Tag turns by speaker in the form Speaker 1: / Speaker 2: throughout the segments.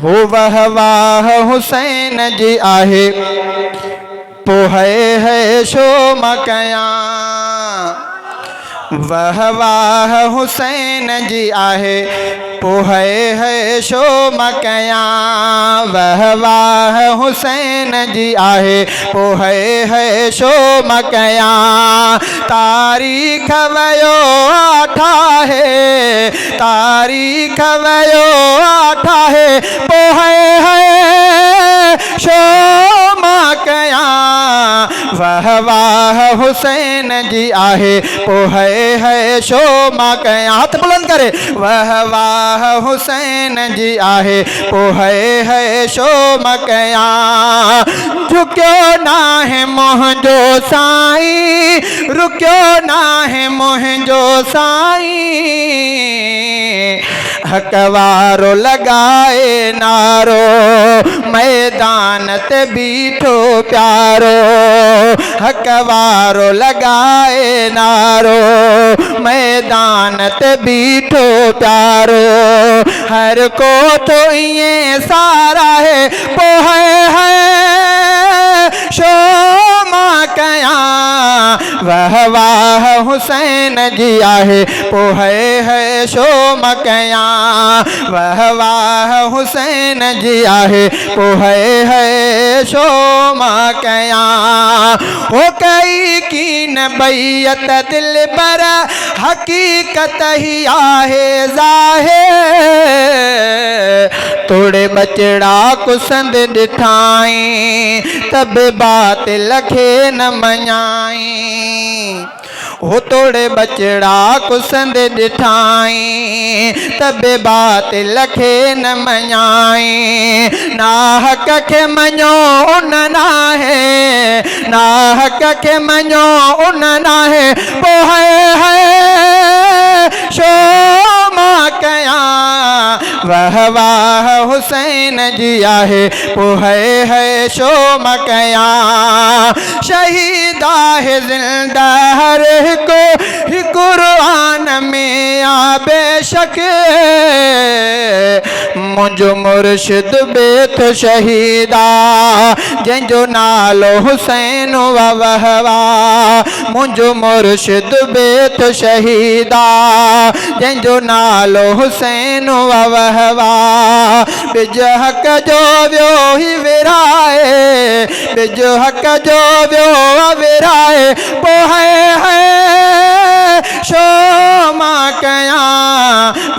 Speaker 1: हो वह वाह हुसैन जी आहे पोहे है शो मकया वह वाह हुसैन जी आहे पोहे है शो मकया वह वाह हुसैन जी आहे पोहे है शो मकया तारीख वयो आठा है तारीख वयो आठा है पोहे है शो मकया वह वाह हुसैन जी आहे पोहे है शो मकया हाथ बुलंद करे वह वाह हुसैन जी आहे पोहे है शो मकया झुक्यो ना है मुंहिंजो साईं रुक्यो ना है मुंहिंजो साईं हक वारो लगाए नारो मैदान ते बीठो प्यारो हक वारो लगाए नारो मैदान ते बीठो प्यारो हर को तो ये सारा है पोहे है शो मकया वह वाह हुसैन जी आहे पोहे है शो मकया वह वाह हुसैन जी आहे पोहे है शो मकया हो कई कीन बैयत दिल पर हकीकत ही आहे ज़ाहिर तोड़े बचड़ा कुसंद दिठाई तब बात लखे न मञाई हो तोड़े बचड़ा कुसंद दिठाई तब बात लखे न मञाई ना हक के मञो उन ना है ना हक के मञो उन ना है पोहे है शो मकया वह वाह हुसैन जी आहे पोहे है शो मकया शहीदा है जिंदा हर को ही कुरान में आ बेशक मुंहिंजो मुर्शिद बेत शहीदा जंहिंजो नालो हुसैन वहवा मुंहिंजो मुर्शिद बेत शहीदा जंहिंजो नालो हुसैन वहवा बिज हक जो वियो ही विराए बिज हक जो वियो विराए पोहे है शो मकया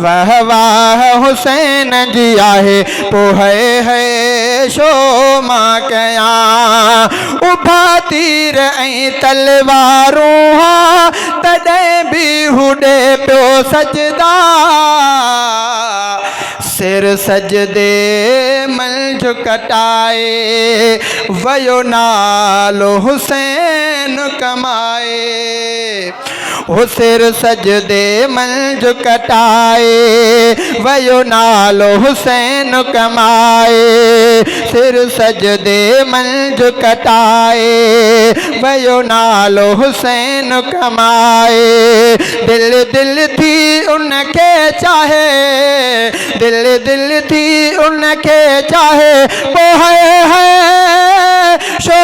Speaker 1: वह वाह हुसैन जी आहे पोहे है शो मकया उभा तीर ऐं तलवारूं तॾहिं बि हुॾे पियो सजदा सिर सजदे मंझ कटाए वयो नालो हुसैन कमाए हो सिर सजदे मंझ कटाए वयो नालो हुसैन कमाए सिर सजदे मंझ कटाए वयो नालो हुसैन कमाए दिल दिल थी उनके चाहे दिल दिल थी उनके चाहे पोहे है शो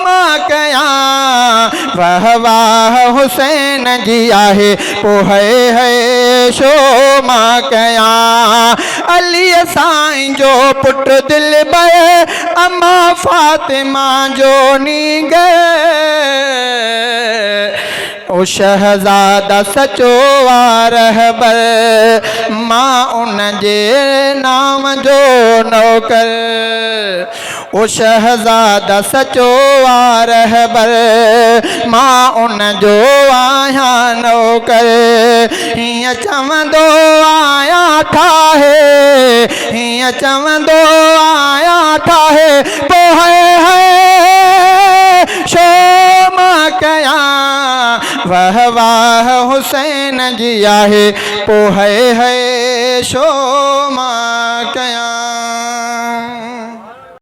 Speaker 1: मकया वह वाह हुसैन जी आहे पोहे है शो मकया अली साईं जो पुट दिल बे अम्मा फातिमा जो नींग ओ शहजादा सचो रहबर मां उन जे नाम जो नौकर ओ शहजादा सचो रहबर मां उन जो आया नौकर हीअं चवंदो आया ठाहे हीअं चवंदो आया ठाहे पोहे है शो मकया वह वाह हुसैन जी आहे पोहे है शो मकया।